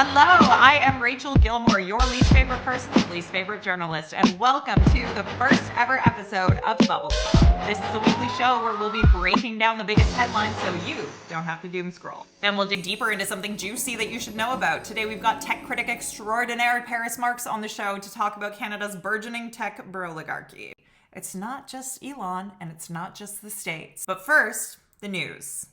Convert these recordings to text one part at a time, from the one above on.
Hello, I am Rachel Gilmore, your least favorite person's least favorite journalist, and welcome to the first ever episode of Bubble Club. This is a weekly show where we'll be breaking down the biggest headlines so you don't have to doom scroll. Then we'll dig deeper into something juicy that you should know about. Today we've got tech critic extraordinaire Paris Marx on the show to talk about Canada's burgeoning tech broligarchy. It's not just Elon, and it's not just the States. But first, the news.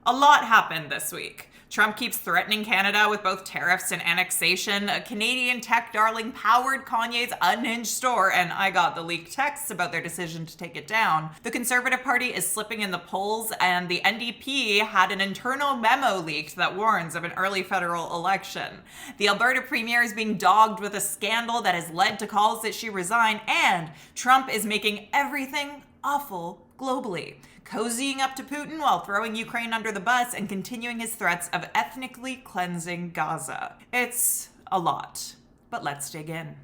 A lot happened this week. Trump keeps threatening Canada with both tariffs and annexation. A Canadian tech darling powered Kanye's unhinged store, and I got the leaked texts about their decision to take it down. The Conservative Party is slipping in the polls, and the NDP had an internal memo leaked that warns of an early federal election. The Alberta premier is being dogged with a scandal that has led to calls that she resign, and Trump is making everything awful globally, cozying up to Putin while throwing Ukraine under the bus and continuing his threats of ethnically cleansing Gaza. It's a lot, but let's dig in.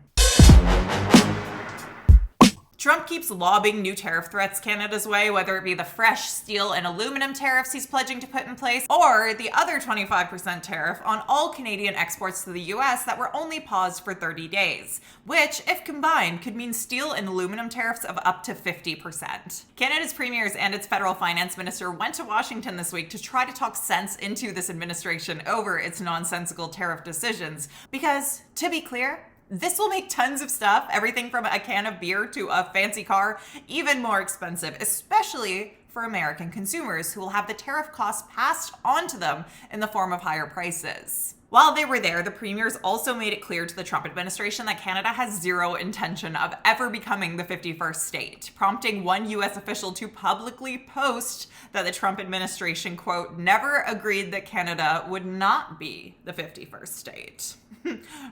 Trump keeps lobbing new tariff threats Canada's way, whether it be the fresh steel and aluminum tariffs he's pledging to put in place, or the other 25% tariff on all Canadian exports to the US that were only paused for 30 days, which, if combined, could mean steel and aluminum tariffs of up to 50%. Canada's premiers and its federal finance minister went to Washington this week to try to talk sense into this administration over its nonsensical tariff decisions, because, to be clear, this will make tons of stuff, everything from a can of beer to a fancy car, even more expensive, especially for American consumers who will have the tariff costs passed on to them in the form of higher prices. While they were there, the premiers also made it clear to the Trump administration that Canada has zero intention of ever becoming the 51st state, prompting one US official to publicly post that the Trump administration, quote, never agreed that Canada would not be the 51st state.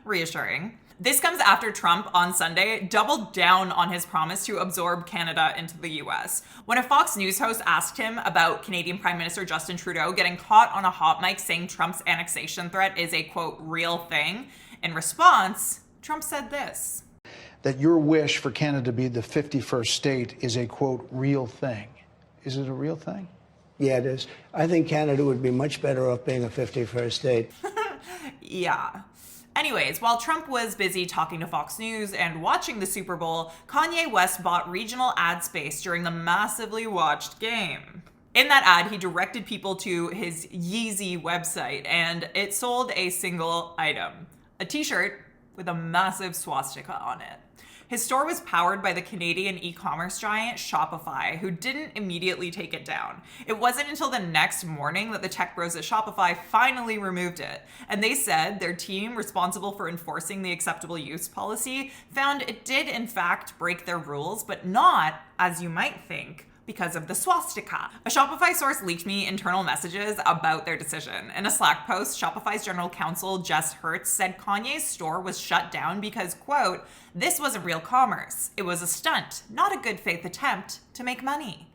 Reassuring. This comes after Trump on Sunday doubled down on his promise to absorb Canada into the US. When a Fox News host asked him about Canadian Prime Minister Justin Trudeau getting caught on a hot mic saying Trump's annexation threat is a, quote, real thing, in response, Trump said this. That your wish for Canada to be the 51st state is a, quote, real thing. Is it a real thing? Yeah, it is. I think Canada would be much better off being a 51st state. Yeah. Anyways, while Trump was busy talking to Fox News and watching the Super Bowl, Kanye West bought regional ad space during the massively watched game. In that ad, he directed people to his Yeezy website, and it sold a single item, a t-shirt with a massive swastika on it. His store was powered by the Canadian e-commerce giant Shopify, who didn't immediately take it down. It wasn't until the next morning that the tech bros at Shopify finally removed it. And they said their team responsible for enforcing the acceptable use policy found it did in fact break their rules, but not, as you might think, because of the swastika. A Shopify source leaked me internal messages about their decision. In a Slack post, Shopify's general counsel, Jess Hertz, said Kanye's store was shut down because, quote, this wasn't real commerce. It was a stunt, not a good faith attempt to make money,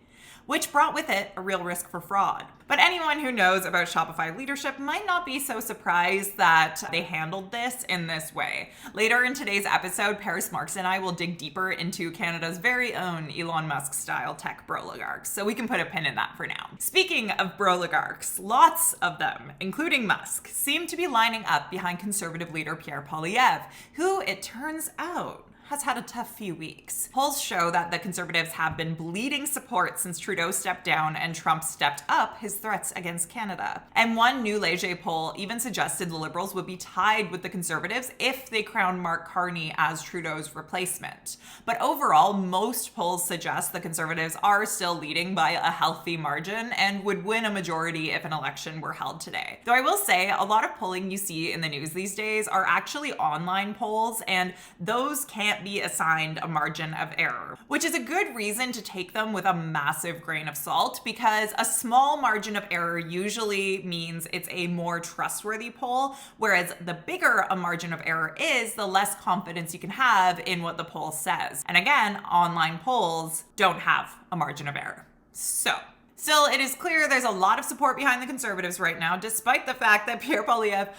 which brought with it a real risk for fraud. But anyone who knows about Shopify leadership might not be so surprised that they handled this in this way. Later in today's episode, Paris Marx and I will dig deeper into Canada's very own Elon Musk style tech broligarchs, so we can put a pin in that for now. Speaking of broligarchs, lots of them, including Musk, seem to be lining up behind conservative leader Pierre Poilievre, who, it turns out, has had a tough few weeks. Polls show that the Conservatives have been bleeding support since Trudeau stepped down and Trump stepped up his threats against Canada. And one new Leger poll even suggested the Liberals would be tied with the Conservatives if they crowned Mark Carney as Trudeau's replacement. But overall, most polls suggest the Conservatives are still leading by a healthy margin and would win a majority if an election were held today. Though I will say, a lot of polling you see in the news these days are actually online polls, and those can't be assigned a margin of error, which is a good reason to take them with a massive grain of salt, because a small margin of error usually means it's a more trustworthy poll, whereas the bigger a margin of error is, the less confidence you can have in what the poll says. And again, online polls don't have a margin of error. Still, it is clear there's a lot of support behind the Conservatives right now, despite the fact that Pierre Poilievre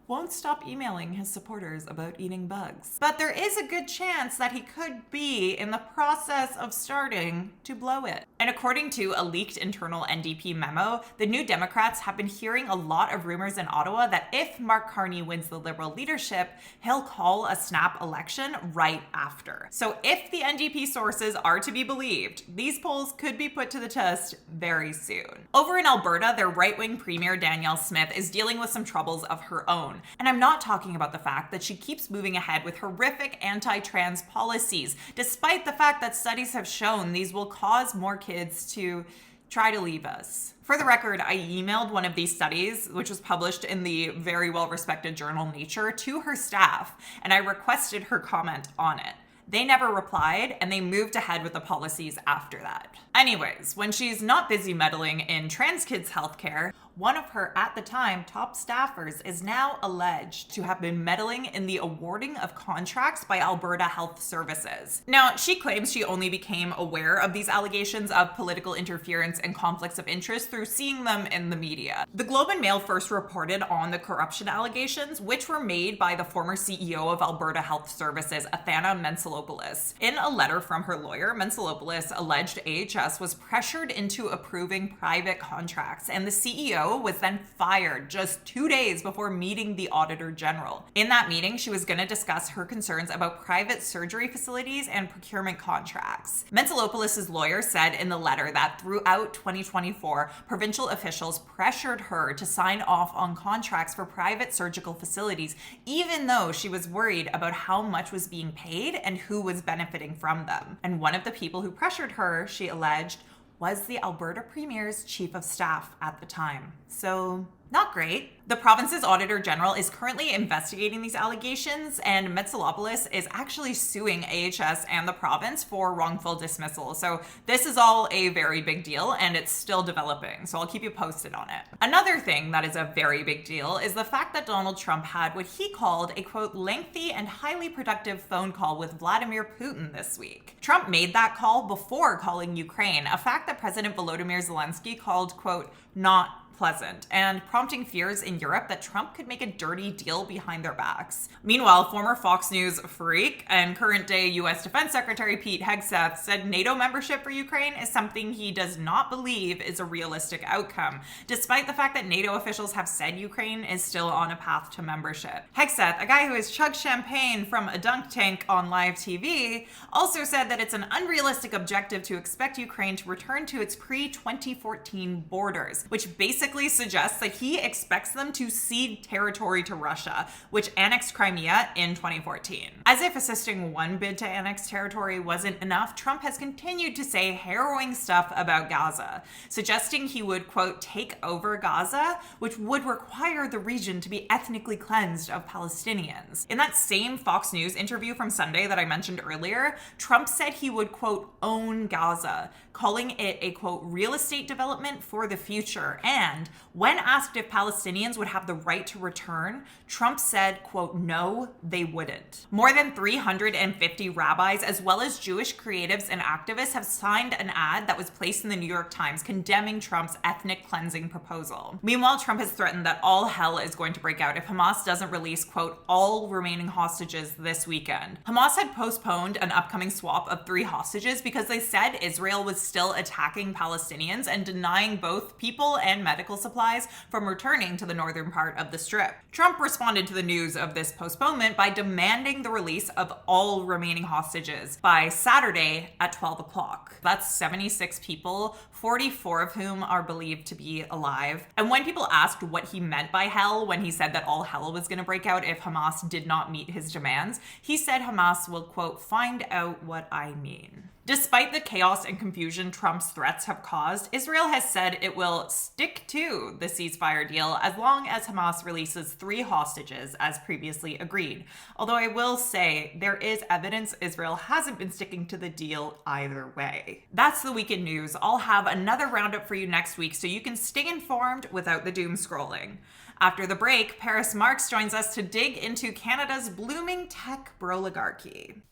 won't stop emailing his supporters about eating bugs. But there is a good chance that he could be in the process of starting to blow it. And according to a leaked internal NDP memo, the New Democrats have been hearing a lot of rumors in Ottawa that if Mark Carney wins the Liberal leadership, he'll call a snap election right after. So if the NDP sources are to be believed, these polls could be put to the test very soon. Over in Alberta, their right-wing Premier Danielle Smith is dealing with some troubles of her own. And I'm not talking about the fact that she keeps moving ahead with horrific anti-trans policies, despite the fact that studies have shown these will cause more kids to try to leave us. For the record, I emailed one of these studies, which was published in the very well-respected journal Nature, to her staff, and I requested her comment on it. They never replied, and they moved ahead with the policies after that. Anyways, when she's not busy meddling in trans kids' healthcare, one of her, at the time, top staffers is now alleged to have been meddling in the awarding of contracts by Alberta Health Services. Now, she claims she only became aware of these allegations of political interference and conflicts of interest through seeing them in the media. The Globe and Mail first reported on the corruption allegations, which were made by the former CEO of Alberta Health Services, Athana Mentzelopoulos. In a letter from her lawyer, Mentzelopoulos alleged AHS was pressured into approving private contracts, and the CEO was then fired just 2 days before meeting the Auditor General. In that meeting, she was going to discuss her concerns about private surgery facilities and procurement contracts. Mentzelopoulos' lawyer said in the letter that throughout 2024, provincial officials pressured her to sign off on contracts for private surgical facilities, even though she was worried about how much was being paid and who was benefiting from them. And one of the people who pressured her, she alleged, was the Alberta Premier's chief of staff at the time. So, not great. The province's Auditor General is currently investigating these allegations, and Mentzelopoulos is actually suing AHS and the province for wrongful dismissal. So this is all a very big deal, and it's still developing, so I'll keep you posted on it. Another thing that is a very big deal is the fact that Donald Trump had what he called a, quote, lengthy and highly productive phone call with Vladimir Putin this week. Trump made that call before calling Ukraine, a fact that President Volodymyr Zelensky called, quote, not pleasant, and prompting fears in Europe that Trump could make a dirty deal behind their backs. Meanwhile, former Fox News freak and current-day U.S. Defense Secretary Pete Hegseth said NATO membership for Ukraine is something he does not believe is a realistic outcome, despite the fact that NATO officials have said Ukraine is still on a path to membership. Hegseth, a guy who has chugged champagne from a dunk tank on live TV, also said that it's an unrealistic objective to expect Ukraine to return to its pre-2014 borders, which basically suggests that he expects them to cede territory to Russia, which annexed Crimea in 2014. As if assisting one bid to annex territory wasn't enough, Trump has continued to say harrowing stuff about Gaza, suggesting he would, quote, take over Gaza, which would require the region to be ethnically cleansed of Palestinians. In that same Fox News interview from Sunday that I mentioned earlier, Trump said he would, quote, own Gaza, calling it a, quote, real estate development for the future. And when asked if Palestinians would have the right to return, Trump said, quote, no, they wouldn't. More than 350 rabbis, as well as Jewish creatives and activists, have signed an ad that was placed in the New York Times condemning Trump's ethnic cleansing proposal. Meanwhile, Trump has threatened that all hell is going to break out if Hamas doesn't release, quote, all remaining hostages this weekend. Hamas had postponed an upcoming swap of 3 hostages because they said Israel was still attacking Palestinians and denying both people and medical supplies from returning to the northern part of the Strip. Trump responded to the news of this postponement by demanding the release of all remaining hostages by Saturday at 12 o'clock. That's 76 people, 44 of whom are believed to be alive. And when people asked what he meant by hell when he said that all hell was going to break out if Hamas did not meet his demands, he said Hamas will, quote, find out what I mean. Despite the chaos and confusion Trump's threats have caused, Israel has said it will stick to the ceasefire deal as long as Hamas releases 3 hostages as previously agreed. Although I will say there is evidence Israel hasn't been sticking to the deal either way. That's the weekend news. I'll have another roundup for you next week so you can stay informed without the doom scrolling. After the break, Paris Marx joins us to dig into Canada's blooming tech broligarchy.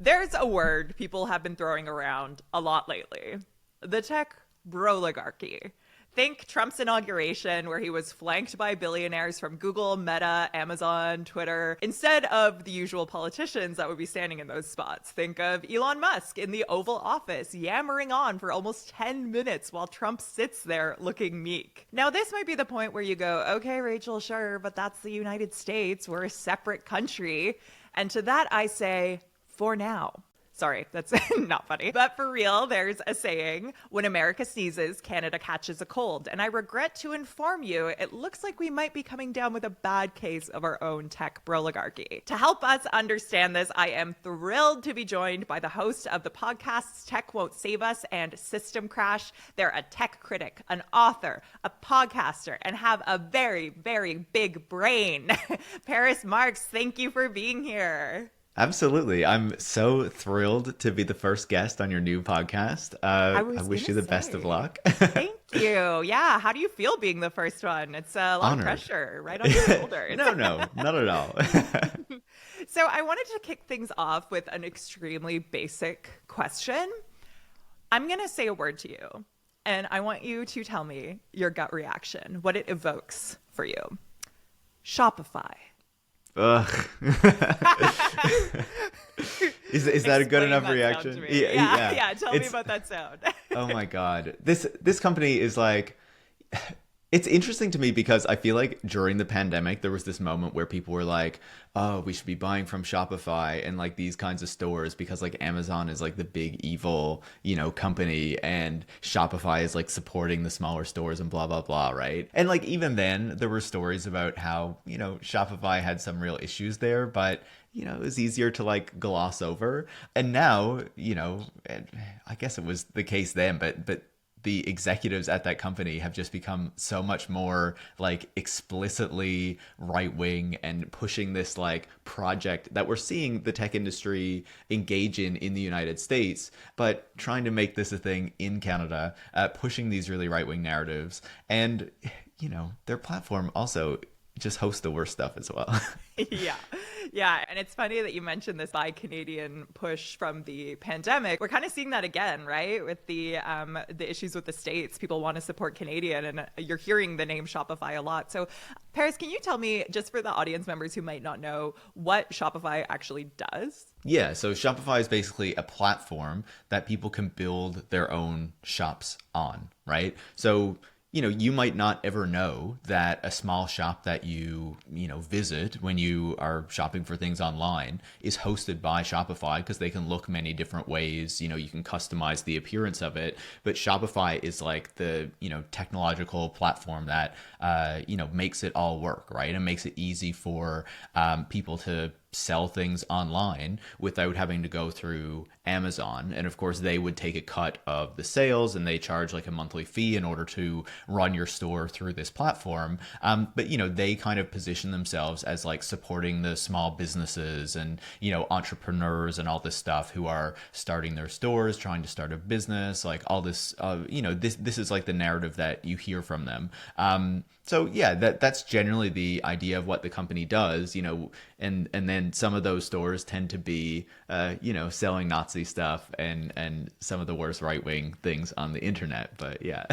There's a word people have been throwing around a lot lately. The tech broligarchy. Think Trump's inauguration, where he was flanked by billionaires from Google, Meta, Amazon, Twitter, instead of the usual politicians that would be standing in those spots. Think of Elon Musk in the Oval Office, yammering on for almost 10 minutes while Trump sits there looking meek. Now, this might be the point where you go, okay, Rachel, sure, but that's the United States. We're a separate country. And to that, I say, for now. Sorry, that's not funny. But for real, there's a saying, when America sneezes, Canada catches a cold. And I regret to inform you, it looks like we might be coming down with a bad case of our own tech broligarchy. To help us understand this, I am thrilled to be joined by the host of the podcasts Tech Won't Save Us and System Crash. They're a tech critic, an author, a podcaster, and have a very, very big brain. Paris Marx, thank you for being here. Absolutely. I'm so thrilled to be the first guest on your new podcast. I wish you the best of luck. Thank you. Yeah. How do you feel being the first one? It's a lot of pressure right on your shoulders. No, not at all. So I wanted to kick things off with an extremely basic question. I'm going to say a word to you, and I want you to tell me your gut reaction, what it evokes for you. Shopify. Ugh. Is that a good enough reaction? Yeah. Tell me about that sound. Oh my God. This company is like, it's interesting to me because I feel like during the pandemic, there was this moment where people were like, oh, we should be buying from Shopify and like these kinds of stores because like Amazon is like the big evil, company, and Shopify is like supporting the smaller stores and blah, blah, blah. Right. And like, even then there were stories about how, Shopify had some real issues there, but it was easier to like gloss over. And now, I guess it was the case then, but the executives at that company have just become so much more like explicitly right-wing and pushing this like project that we're seeing the tech industry engage in the United States, but trying to make this a thing in Canada, pushing these really right-wing narratives. And, their platform also just hosts the worst stuff as well. Yeah. And it's funny that you mentioned this buy Canadian push from the pandemic. We're kind of seeing that again, right? With the issues with the States, people want to support Canadian, and you're hearing the name Shopify a lot. So Paris, can you tell me, just for the audience members who might not know, what Shopify actually does? Yeah, so Shopify is basically a platform that people can build their own shops on, right? So you might not ever know that a small shop that you visit when you are shopping for things online is hosted by Shopify, because they can look many different ways. You can customize the appearance of it. But Shopify is like the, technological platform that, makes it all work, right? And makes it easy for people to sell things online without having to go through Amazon. And of course, they would take a cut of the sales, and they charge like a monthly fee in order to run your store through this platform. But they kind of position themselves as like supporting the small businesses and entrepreneurs and all this stuff who are starting their stores, trying to start a business, like all this. This is like the narrative that you hear from them. So yeah, that's generally the idea of what the company does. And then some of those stores tend to be, selling Nazi stuff and some of the worst right-wing things on the internet. But yeah.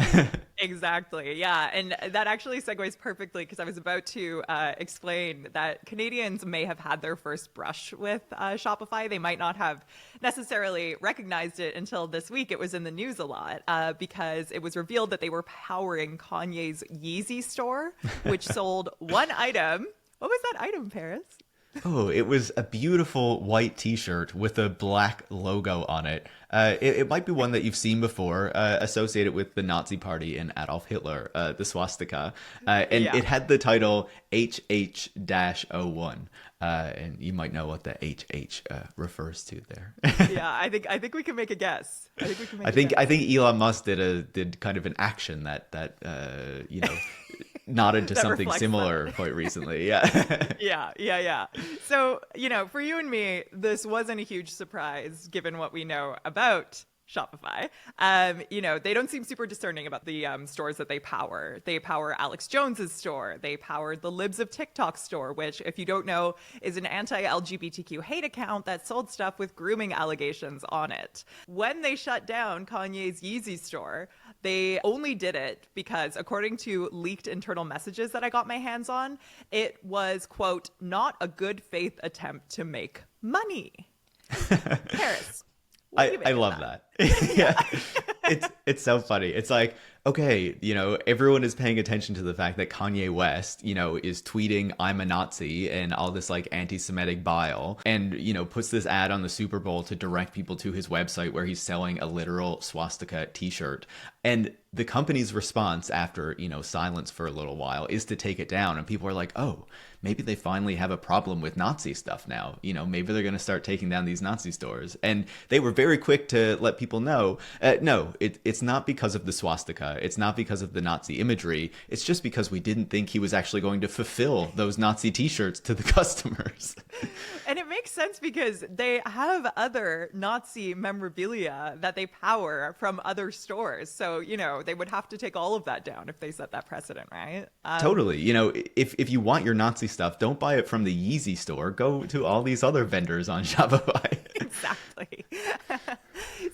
Exactly. Yeah. And that actually segues perfectly, because I was about to explain that Canadians may have had their first brush with Shopify. They might not have necessarily recognized it until this week. It was in the news a lot because it was revealed that they were powering Kanye's Yeezy store, which sold one item. What was that item, Paris? Oh, it was a beautiful white t-shirt with a black logo on it. It might be one that you've seen before, associated with the Nazi Party and Adolf Hitler, the swastika. It had the title HH-01. And you might know what the HH refers to there. Yeah, I think we can make a guess. I think Elon Musk did kind of an action that nodded to something similar quite recently. Yeah. Yeah. So, for you and me, this wasn't a huge surprise given what we know about Shopify. They don't seem super discerning about the stores that they power. They power Alex Jones's store. They powered the Libs of TikTok store, which, if you don't know, is an anti-LGBTQ hate account that sold stuff with grooming allegations on it. When they shut down Kanye's Yeezy store, they only did it because, according to leaked internal messages that I got my hands on, it was, quote, not a good faith attempt to make money. Paris. I love that. Yeah. It's so funny. It's like, okay, everyone is paying attention to the fact that Kanye West, is tweeting I'm a Nazi and all this like anti-Semitic bile, and puts this ad on the Super Bowl to direct people to his website where he's selling a literal swastika t-shirt. And the company's response after, silence for a little while is to take it down. And people are like, oh, maybe they finally have a problem with Nazi stuff now. Maybe they're going to start taking down these Nazi stores. And they were very quick to let people know, no, it's not because of the swastika. It's not because of the Nazi imagery. It's just because we didn't think he was actually going to fulfill those Nazi t-shirts to the customers. And it makes sense because they have other Nazi memorabilia that they power from other stores. So, they would have to take all of that down if they set that precedent, right? Totally. If you want your Nazi stuff, don't buy it from the Yeezy store. Go to all these other vendors on Shopify. Exactly.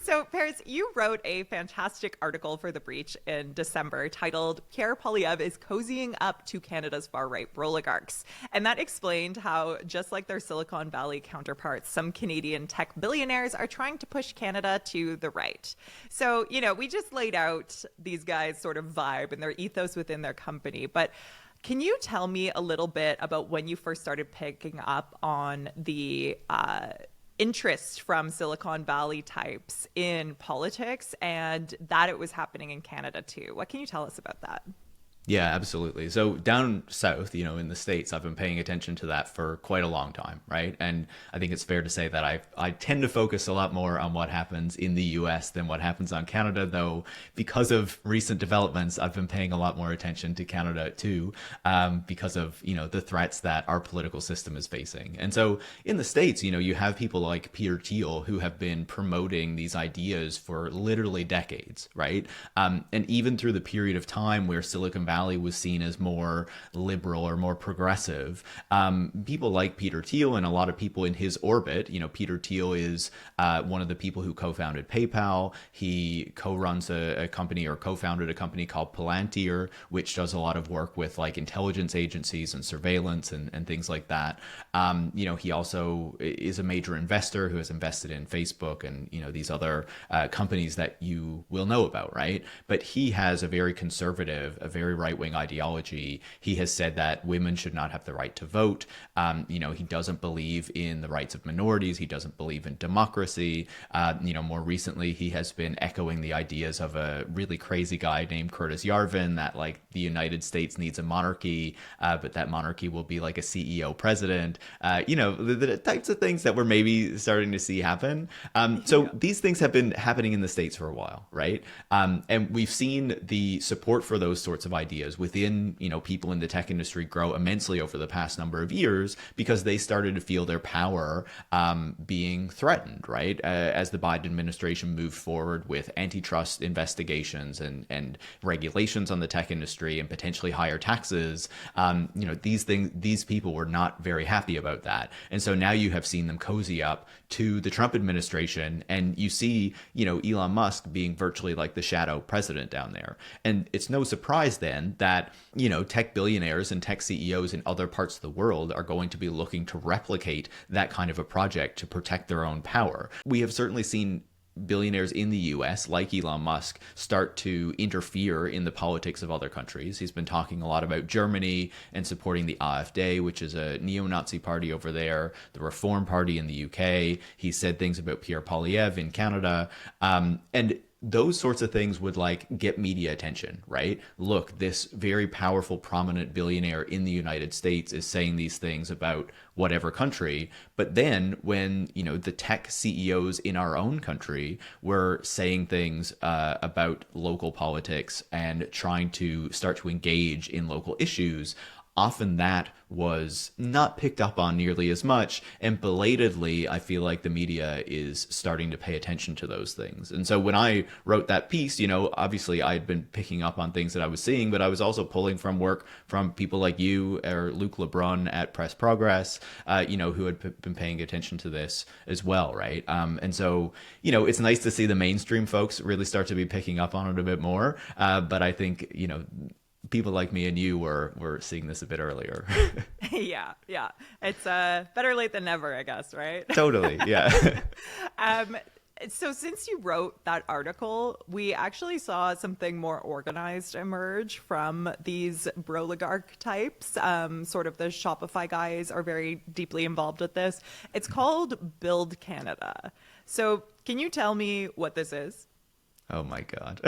So, Paris, you wrote a fantastic article for The Breach in December titled Pierre Poilievre is cozying up to Canada's far-right broligarchs. And that explained how, just like their Silicon Valley counterparts, some Canadian tech billionaires are trying to push Canada to the right. So, we just laid out these guys' sort of vibe and their ethos within their company. But can you tell me a little bit about when you first started picking up on the interest from Silicon Valley types in politics and that it was happening in Canada too? What can you tell us about that? Yeah, absolutely. So down south, in the States, I've been paying attention to that for quite a long time, right? And I think it's fair to say that I tend to focus a lot more on what happens in the US than what happens on Canada, though because of recent developments, I've been paying a lot more attention to Canada too, because of, the threats that our political system is facing. And so in the States, you have people like Peter Thiel who have been promoting these ideas for literally decades, right? And even through the period of time where Silicon Valley was seen as more liberal or more progressive, people like Peter Thiel and a lot of people in his orbit, Peter Thiel is one of the people who co-founded PayPal. He co-runs a company or co-founded a company called Palantir, which does a lot of work with like intelligence agencies and surveillance and things like that. He also is a major investor who has invested in Facebook and, these other companies that you will know about, right? But he has a very conservative, a very right-wing ideology. He has said that women should not have the right to vote. He doesn't believe in the rights of minorities. He doesn't believe in democracy. More recently, he has been echoing the ideas of a really crazy guy named Curtis Yarvin that like the United States needs a monarchy, but that monarchy will be like a CEO president. The types of things that we're maybe starting to see happen. So these things have been happening in the States for a while, right? And we've seen the support for those sorts of ideas within, people in the tech industry grow immensely over the past number of years because they started to feel their power being threatened, right? As the Biden administration moved forward with antitrust investigations and regulations on the tech industry and potentially higher taxes, these people were not very happy about that. And so now you have seen them cozy up to the Trump administration, and you see, Elon Musk being virtually like the shadow president down there. And it's no surprise then that, tech billionaires and tech CEOs in other parts of the world are going to be looking to replicate that kind of a project to protect their own power. We have certainly seen billionaires in the US, like Elon Musk, start to interfere in the politics of other countries. He's been talking a lot about Germany and supporting the AfD, which is a neo-Nazi party over there, the Reform Party in the UK. He said things about Pierre Poilievre in Canada. And those sorts of things would like get media attention, right? Look, this very powerful, prominent billionaire in the United States is saying these things about whatever country. But then when, the tech CEOs in our own country were saying things about local politics and trying to start to engage in local issues, often that was not picked up on nearly as much. And belatedly, I feel like the media is starting to pay attention to those things. And so when I wrote that piece, obviously I had been picking up on things that I was seeing, but I was also pulling from work from people like you or Luc Lebrun at Press Progress, who had been paying attention to this as well, right? And so, it's nice to see the mainstream folks really start to be picking up on it a bit more. But I think, people like me and you were seeing this a bit earlier. Yeah. It's better late than never, I guess, right? Totally, yeah. So since you wrote that article, we actually saw something more organized emerge from these broligarch types. Sort of the Shopify guys are very deeply involved with this. It's called Build Canada. So can you tell me what this is? Oh my God.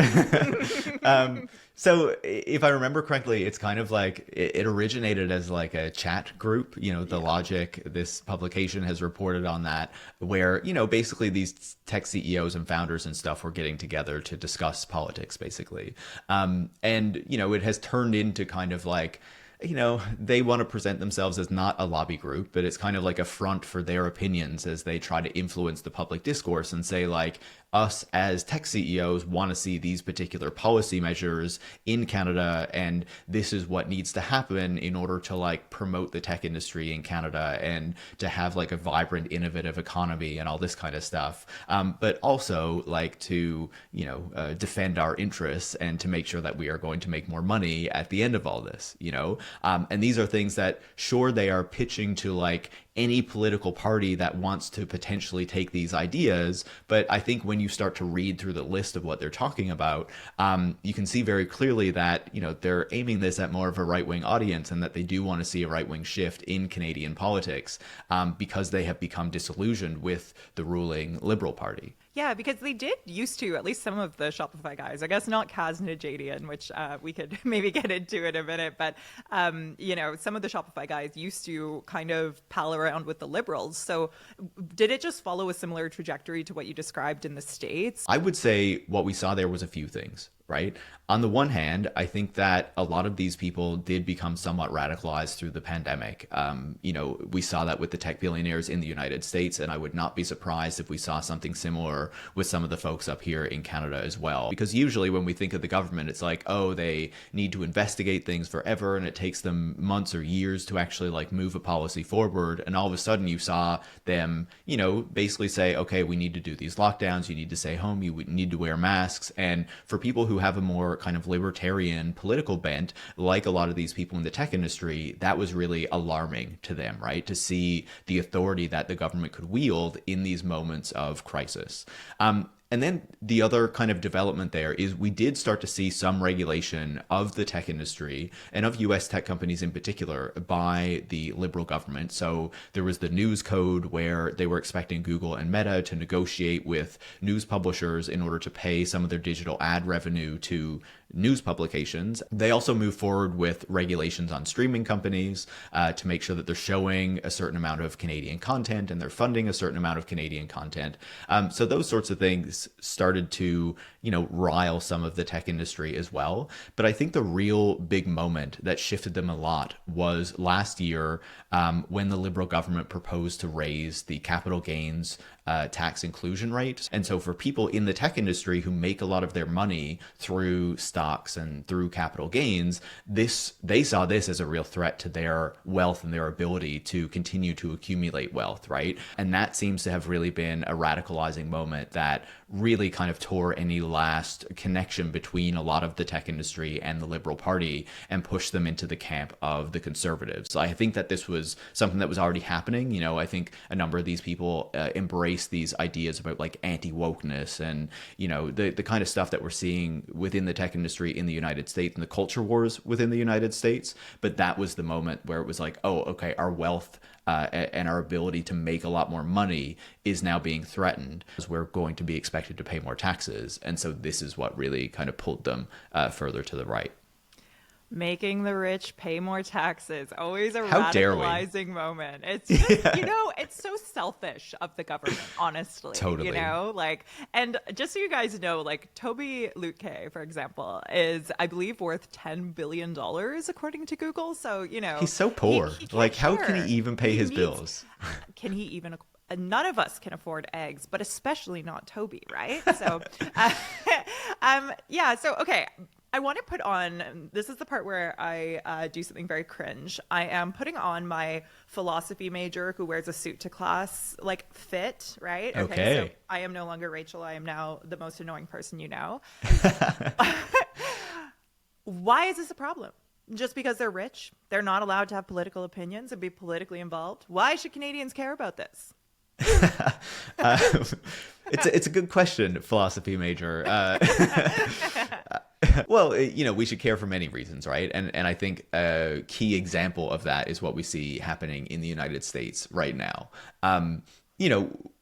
So if I remember correctly, it's kind of like it originated as like a chat group, The Logic, this publication has reported on that, where, basically these tech CEOs and founders and stuff were getting together to discuss politics, basically. And, it has turned into kind of like, they want to present themselves as not a lobby group, but it's kind of like a front for their opinions as they try to influence the public discourse and say, like, us as tech CEOs want to see these particular policy measures in Canada, and this is what needs to happen in order to like promote the tech industry in Canada and to have like a vibrant, innovative economy and all this kind of stuff. But also like to, defend our interests and to make sure that we are going to make more money at the end of all this, and these are things that, sure, they are pitching to like any political party that wants to potentially take these ideas. But I think when you start to read through the list of what they're talking about, you can see very clearly that, they're aiming this at more of a right-wing audience and that they do want to see a right-wing shift in Canadian politics because they have become disillusioned with the ruling Liberal Party. Yeah, because they did used to, at least some of the Shopify guys, I guess not Kaz Najadian, which we could maybe get into in a minute, but, some of the Shopify guys used to kind of pal around with the Liberals. So did it just follow a similar trajectory to what you described in the States? I would say what we saw there was a few things, right? On the one hand, I think that a lot of these people did become somewhat radicalized through the pandemic. We saw that with the tech billionaires in the United States, and I would not be surprised if we saw something similar with some of the folks up here in Canada as well. Because usually when we think of the government, it's like, oh, they need to investigate things forever, and it takes them months or years to actually like move a policy forward. And all of a sudden you saw them, basically say, okay, we need to do these lockdowns, you need to stay home, you need to wear masks. And for people who have a more kind of libertarian political bent, like a lot of these people in the tech industry, that was really alarming to them, right? To see the authority that the government could wield in these moments of crisis. And then the other kind of development there is we did start to see some regulation of the tech industry and of US tech companies in particular by the Liberal government. So there was the news code where they were expecting Google and Meta to negotiate with news publishers in order to pay some of their digital ad revenue to news publications. They also moved forward with regulations on streaming companies to make sure that they're showing a certain amount of Canadian content and they're funding a certain amount of Canadian content. So those sorts of things started to, rile some of the tech industry as well. But I think the real big moment that shifted them a lot was last year when the Liberal government proposed to raise the capital gains tax inclusion rate. And so for people in the tech industry who make a lot of their money through stocks and through capital gains, they saw this as a real threat to their wealth and their ability to continue to accumulate wealth, right? And that seems to have really been a radicalizing moment that really kind of tore any last connection between a lot of the tech industry and the Liberal Party and pushed them into the camp of the Conservatives. So I think that this was something that was already happening. I think a number of these people embrace these ideas about like anti-wokeness and, the kind of stuff that we're seeing within the tech industry in the United States and the culture wars within the United States. But that was the moment where it was like, oh, okay, our wealth and our ability to make a lot more money is now being threatened as we're going to be expected to pay more taxes. And so this is what really kind of pulled them further to the right. Making the rich pay more taxes. Always a How dare we? radicalizing moment. It's just, it's so selfish of the government, honestly. Totally. And just so you guys know, like Toby Lutke, for example, is, I believe, worth $10 billion according to Google. So, He's so poor. How can he even pay his bills? Can he even? None of us can afford eggs, but especially not Toby, right? So, So, okay. I want to put on, this is the part where I do something very cringe. I am putting on my philosophy major who wears a suit to class, fit, right? Okay. So I am no longer Rachel. I am now the most annoying person you know. Why is this a problem? Just because they're rich? They're not allowed to have political opinions and be politically involved? Why should Canadians care about this? It's a good question, philosophy major. Well, we should care for many reasons, right? And I think a key example of that is what we see happening in the United States right now.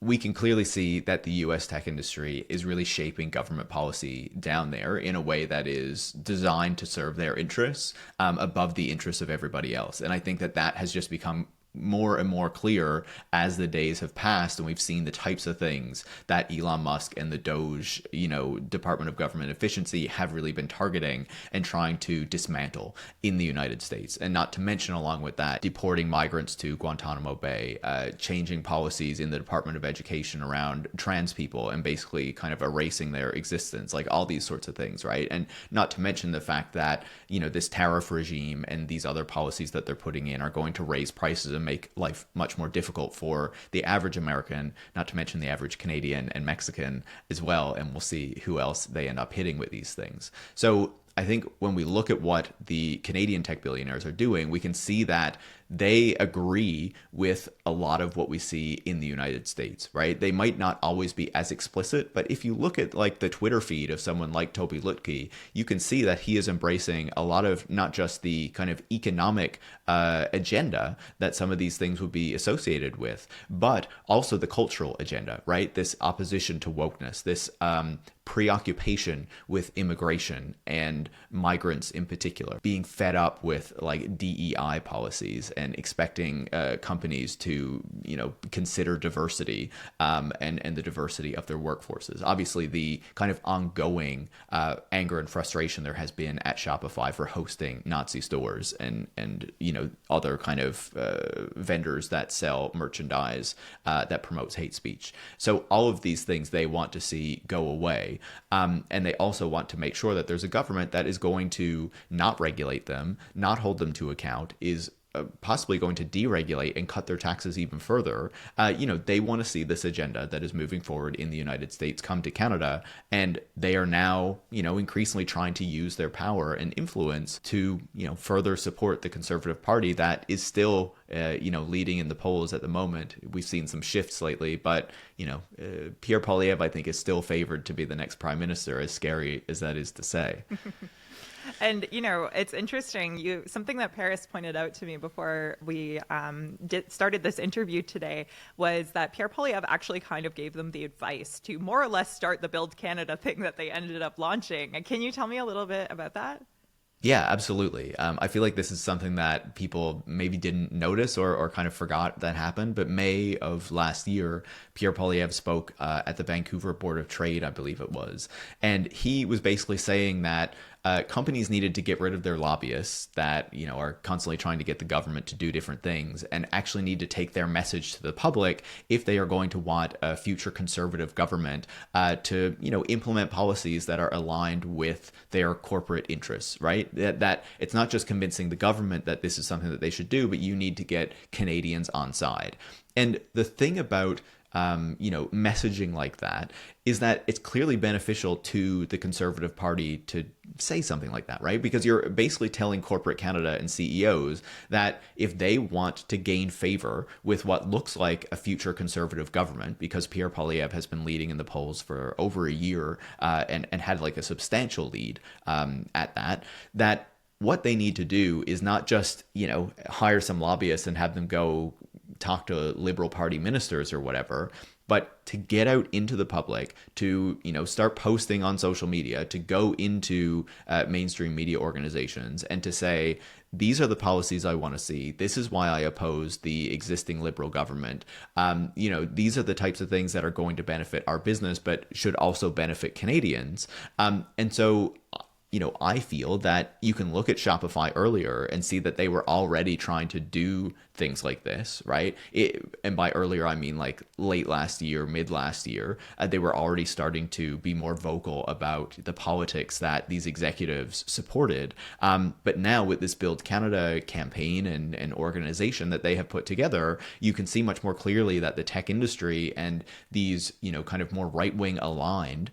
We can clearly see that the US tech industry is really shaping government policy down there in a way that is designed to serve their interests above the interests of everybody else. And I think that has just become more and more clear as the days have passed, and we've seen the types of things that Elon Musk and the Doge, Department of Government Efficiency have really been targeting and trying to dismantle in the United States. And not to mention, along with that, deporting migrants to Guantanamo Bay, changing policies in the Department of Education around trans people and basically kind of erasing their existence, like all these sorts of things, right? And not to mention the fact that, this tariff regime and these other policies that they're putting in are going to raise prices and make life much more difficult for the average American, not to mention the average Canadian and Mexican as well. And we'll see who else they end up hitting with these things. So I think when we look at what the Canadian tech billionaires are doing, we can see that they agree with a lot of what we see in the United States, right? They might not always be as explicit, but if you look at the Twitter feed of someone like Toby Lutke, you can see that he is embracing a lot of not just the kind of economic agenda that some of these things would be associated with, but also the cultural agenda, right? This opposition to wokeness, this preoccupation with immigration and migrants in particular, being fed up with DEI policies and expecting companies to, consider diversity and the diversity of their workforces. Obviously, the kind of ongoing anger and frustration there has been at Shopify for hosting Nazi stores and other kind of vendors that sell merchandise that promotes hate speech. So all of these things they want to see go away. And they also want to make sure that there's a government that is going to not regulate them, not hold them to account, is possibly going to deregulate and cut their taxes even further. They want to see this agenda that is moving forward in the United States come to Canada, and they are now, increasingly trying to use their power and influence to, further support the Conservative Party that is still, leading in the polls at the moment. We've seen some shifts lately, but, Pierre Poilievre, I think, is still favored to be the next prime minister, as scary as that is to say. And, it's interesting. Something that Paris pointed out to me before we started this interview today was that Pierre Poilievre actually kind of gave them the advice to more or less start the Build Canada thing that they ended up launching. Can you tell me a little bit about that? Yeah, absolutely. I feel like this is something that people maybe didn't notice or kind of forgot that happened. But May of last year, Pierre Poilievre spoke at the Vancouver Board of Trade, I believe it was. And he was basically saying that companies needed to get rid of their lobbyists that, are constantly trying to get the government to do different things, and actually need to take their message to the public if they are going to want a future conservative government to, implement policies that are aligned with their corporate interests, right? That it's not just convincing the government that this is something that they should do, but you need to get Canadians on side. And the thing about messaging like that is that it's clearly beneficial to the Conservative Party to say something like that, right? Because you're basically telling corporate Canada and CEOs that if they want to gain favor with what looks like a future Conservative government, because Pierre Poilievre has been leading in the polls for over a year and had a substantial lead at that what they need to do is not just, hire some lobbyists and have them go talk to Liberal Party ministers or whatever, But to get out into the public, to, start posting on social media, to go into mainstream media organizations and to say, these are the policies I want to see. This is why I oppose the existing Liberal government. These are the types of things that are going to benefit our business, but should also benefit Canadians. And so, I feel that you can look at Shopify earlier and see that they were already trying to do things like this, right? And by earlier, I mean like late last year, mid last year, they were already starting to be more vocal about the politics that these executives supported. But now with this Build Canada campaign and organization that they have put together, you can see much more clearly that the tech industry and these, kind of more right-wing aligned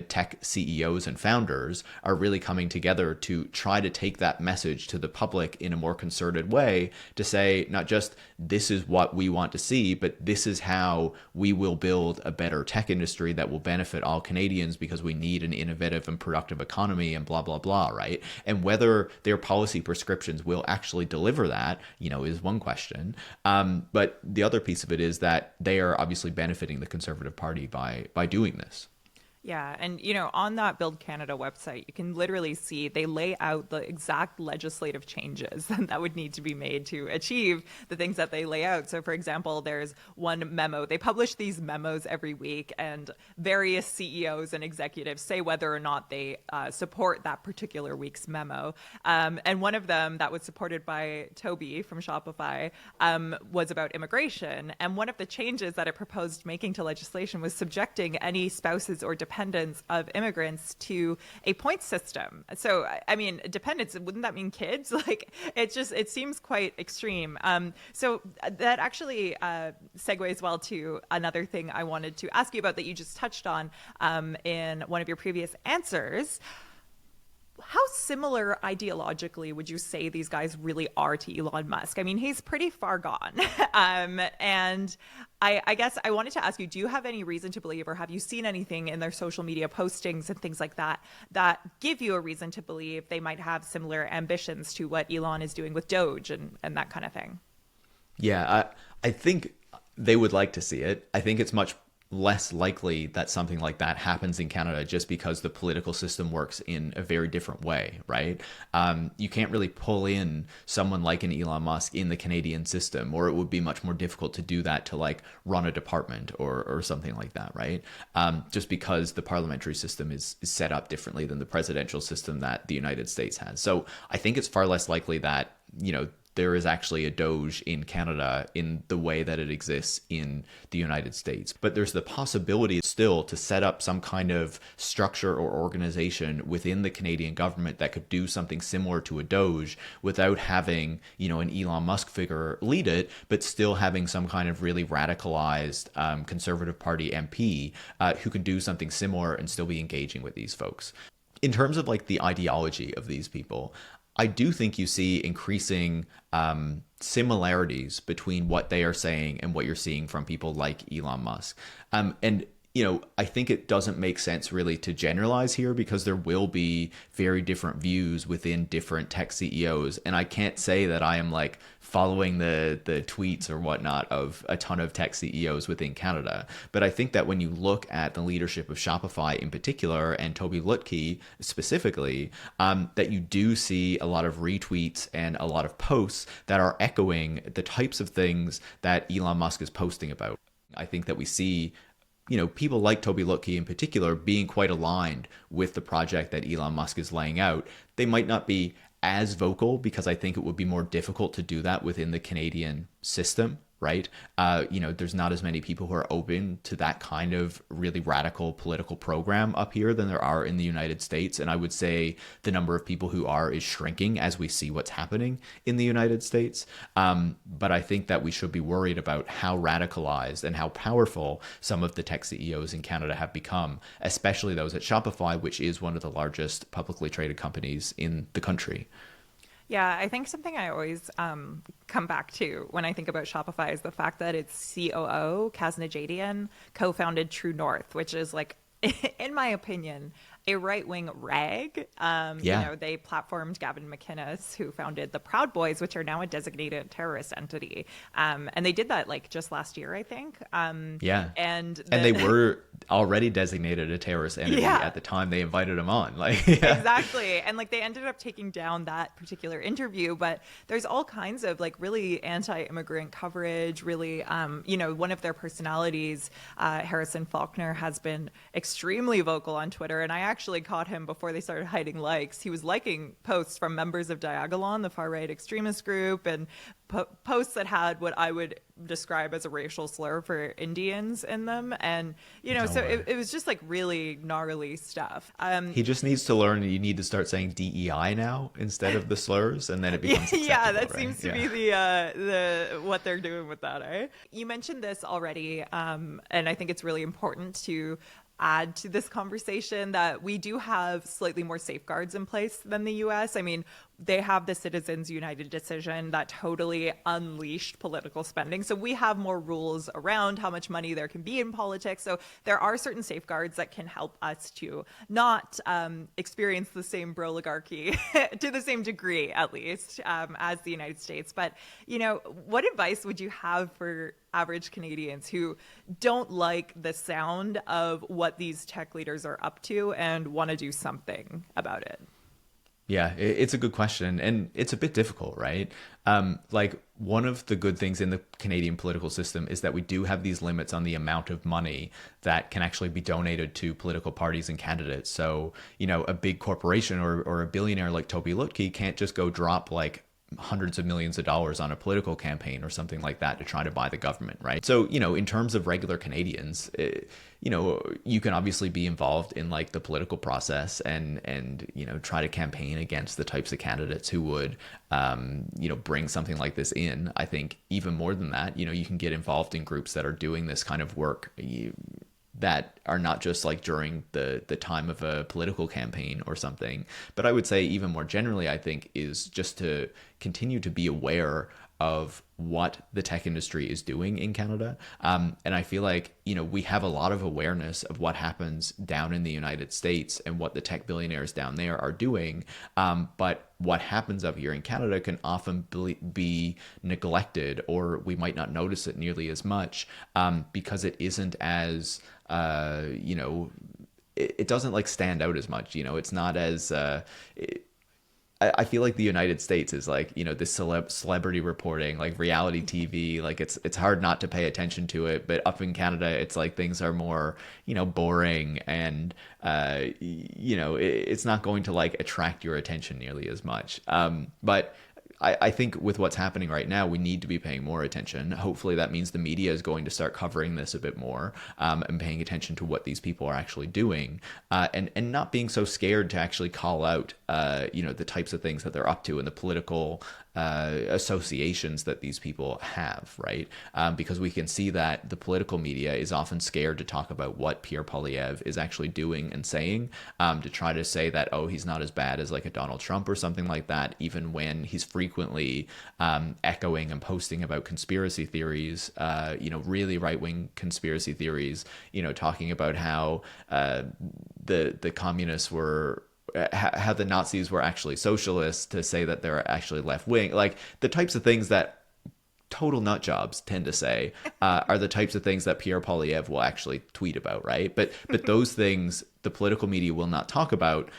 tech CEOs and founders are really coming together to try to take that message to the public in a more concerted way, to say, not just this is what we want to see, but this is how we will build a better tech industry that will benefit all Canadians because we need an innovative and productive economy and blah, blah, blah, right? And whether their policy prescriptions will actually deliver that, is one question. But the other piece of it is that they are obviously benefiting the Conservative Party by doing this. Yeah. And, on that Build Canada website, you can literally see they lay out the exact legislative changes that would need to be made to achieve the things that they lay out. So, for example, there's one memo. They publish these memos every week, and various CEOs and executives say whether or not they support that particular week's memo. And one of them that was supported by Toby from Shopify was about immigration. And one of the changes that it proposed making to legislation was subjecting any spouses or dependents of immigrants to a point system. So, I mean, dependents, wouldn't that mean kids? It seems quite extreme. So that actually segues well to another thing I wanted to ask you about that you just touched on in one of your previous answers. How similar ideologically would you say these guys really are to Elon Musk? I mean, he's pretty far gone. And I guess I wanted to ask you, do you have any reason to believe, or have you seen anything in their social media postings and things like that that give you a reason to believe they might have similar ambitions to what Elon is doing with Doge and that kind of thing? Yeah, I think they would like to see it. I think it's much less likely that something like that happens in Canada just because the political system works in a very different way, right? You can't really pull in someone like an Elon Musk in the Canadian system, or it would be much more difficult to do that to like run a department or something like that, right? Just because the parliamentary system is set up differently than the presidential system that the United States has. So I think it's far less likely that, there is actually a Doge in Canada in the way that it exists in the United States. But there's the possibility still to set up some kind of structure or organization within the Canadian government that could do something similar to a Doge without having, an Elon Musk figure lead it, but still having some kind of really radicalized Conservative Party MP who can do something similar and still be engaging with these folks. In terms of like the ideology of these people, I do think you see increasing similarities between what they are saying and what you're seeing from people like Elon Musk. And I think it doesn't make sense really to generalize here because there will be very different views within different tech CEOs. And I can't say that I am like following the tweets or whatnot of a ton of tech CEOs within Canada. But I think that when you look at the leadership of Shopify in particular and Toby Lutke specifically, that you do see a lot of retweets and a lot of posts that are echoing the types of things that Elon Musk is posting about. I think that we see people like Toby Lutke in particular being quite aligned with the project that Elon Musk is laying out. They might not be as vocal because I think it would be more difficult to do that within the Canadian system, right? There's not as many people who are open to that kind of really radical political program up here than there are in the United States. And I would say the number of people who are is shrinking as we see what's happening in the United States. But I think that we should be worried about how radicalized and how powerful some of the tech CEOs in Canada have become, especially those at Shopify, which is one of the largest publicly traded companies in the country. Yeah, I think something I always come back to when I think about Shopify is the fact that its COO, Kaz Najadian, co-founded True North, which is like, in my opinion, a right-wing rag. They platformed Gavin McInnes, who founded the Proud Boys, which are now a designated terrorist entity. And they did that like just last year, I think. And they were already designated a terrorist entity at the time they invited him on. Exactly. And like they ended up taking down that particular interview, but there's all kinds of like really anti-immigrant coverage, really, one of their personalities, Harrison Faulkner, has been extremely vocal on Twitter. And I actually caught him before they started hiding likes. He was liking posts from members of Diagolon, the far-right extremist group, and posts that had what I would describe as a racial slur for Indians in them. And, it was just like really gnarly stuff. He just needs to learn you need to start saying DEI now instead of the slurs, and then it becomes acceptable, that right? seems to be the what they're doing with that, eh? You mentioned this already, and I think it's really important to add to this conversation that we do have slightly more safeguards in place than the US. I mean, they have the Citizens United decision that totally unleashed political spending. So we have more rules around how much money there can be in politics. So there are certain safeguards that can help us to not experience the same broligarchy to the same degree, at least, as the United States. But, what advice would you have for average Canadians who don't like the sound of what these tech leaders are up to and want to do something about it? Yeah, it's a good question, and it's a bit difficult, right? One of the good things in the Canadian political system is that we do have these limits on the amount of money that can actually be donated to political parties and candidates. So, a big corporation or a billionaire like Toby Lutke can't just go drop like hundreds of millions of dollars on a political campaign or something like that to try to buy the government, right? So, in terms of regular Canadians, you can obviously be involved in like the political process and try to campaign against the types of candidates who would, bring something like this in. I think even more than that, you can get involved in groups that are doing this kind of work that are not just like during the time of a political campaign or something. But I would say even more generally, I think, is just to continue to be aware of what the tech industry is doing in Canada. And I feel like, we have a lot of awareness of what happens down in the United States and what the tech billionaires down there are doing. But what happens up here in Canada can often be neglected, or we might not notice it nearly as much because it isn't as, it doesn't like stand out as much. It's not as... I feel like the United States is like, this celebrity reporting, like reality TV, like it's hard not to pay attention to it. But up in Canada, it's like things are more, boring and, it's not going to like attract your attention nearly as much. But I think with what's happening right now, we need to be paying more attention. Hopefully that means the media is going to start covering this a bit more and paying attention to what these people are actually doing and not being so scared to actually call out, the types of things that they're up to and the political associations that these people have, right? Because we can see that the political media is often scared to talk about what Pierre Poilievre is actually doing and saying, to try to say that, oh, he's not as bad as like a Donald Trump or something like that, even when he's frequently echoing and posting about conspiracy theories, really right-wing conspiracy theories, talking about how the communists were... how the Nazis were actually socialists, to say that they're actually left-wing. Like the types of things that total nut jobs tend to say are the types of things that Pierre Poilievre will actually tweet about, right? But those things the political media will not talk about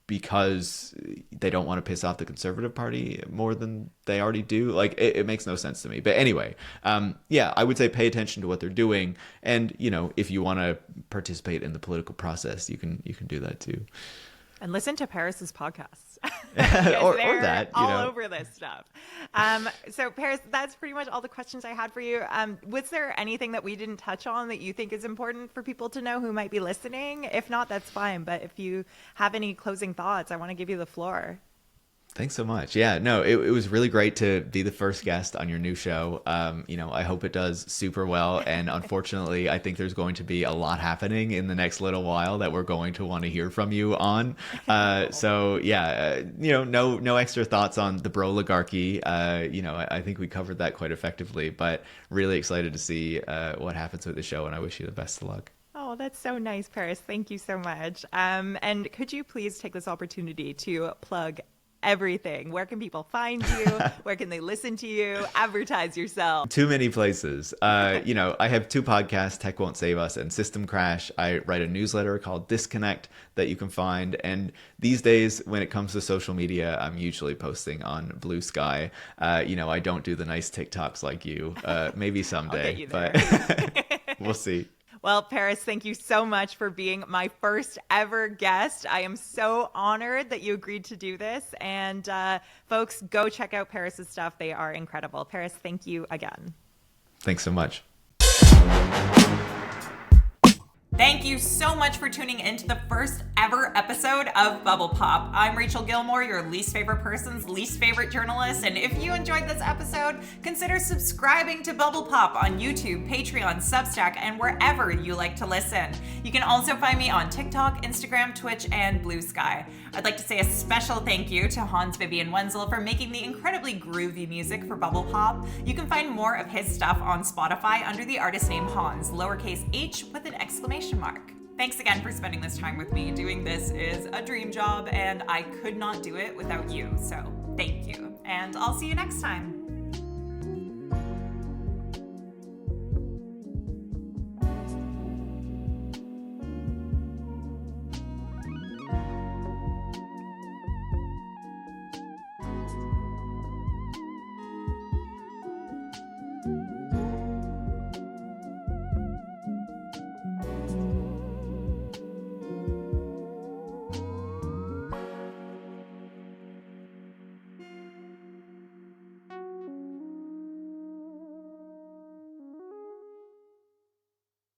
because they don't want to piss off the Conservative Party more than they already do. Like it makes no sense to me. But anyway, I would say pay attention to what they're doing, and if you want to participate in the political process, you can do that too. And listen to Paris's podcasts. or that, all over this stuff. So Paris, that's pretty much all the questions I had for you. Was there anything that we didn't touch on that you think is important for people to know who might be listening? If not, that's fine. But if you have any closing thoughts, I want to give you the floor. Thanks so much. Yeah, no, it was really great to be the first guest on your new show. I hope it does super well. And unfortunately, I think there's going to be a lot happening in the next little while that we're going to want to hear from you on. No extra thoughts on the broligarchy. I think we covered that quite effectively, but really excited to see what happens with the show. And I wish you the best of luck. Oh, Oh, that's so nice, Paris. Thank you so much. And could you please take this opportunity to plug everything? Where can people find you? Where can they listen to you? Advertise yourself. Too many places. You know, I have 2 podcasts, Tech Won't Save Us and System Crash. I write a newsletter called Disconnect that you can find. And these days, when it comes to social media, I'm usually posting on Blue Sky. You know, I don't do the nice TikToks like you. Maybe someday, but we'll see. Well, Paris, thank you so much for being my first ever guest. I am so honored that you agreed to do this. And folks, go check out Paris's stuff. They are incredible. Paris, thank you again. Thanks so much. Thank you so much for tuning in to the first ever episode of Bubble Pop. I'm Rachel Gilmore, your least favorite person's least favorite journalist. And if you enjoyed this episode, consider subscribing to Bubble Pop on YouTube, Patreon, Substack, and wherever you like to listen. You can also find me on TikTok, Instagram, Twitch, and Blue Sky. I'd like to say a special thank you to Hans Vivian Wenzel for making the incredibly groovy music for Bubble Pop. You can find more of his stuff on Spotify under the artist name Hans, lowercase h with an exclamation mark. Thanks again for spending this time with me. Doing this is a dream job, and I could not do it without you. So thank you, and I'll see you next time.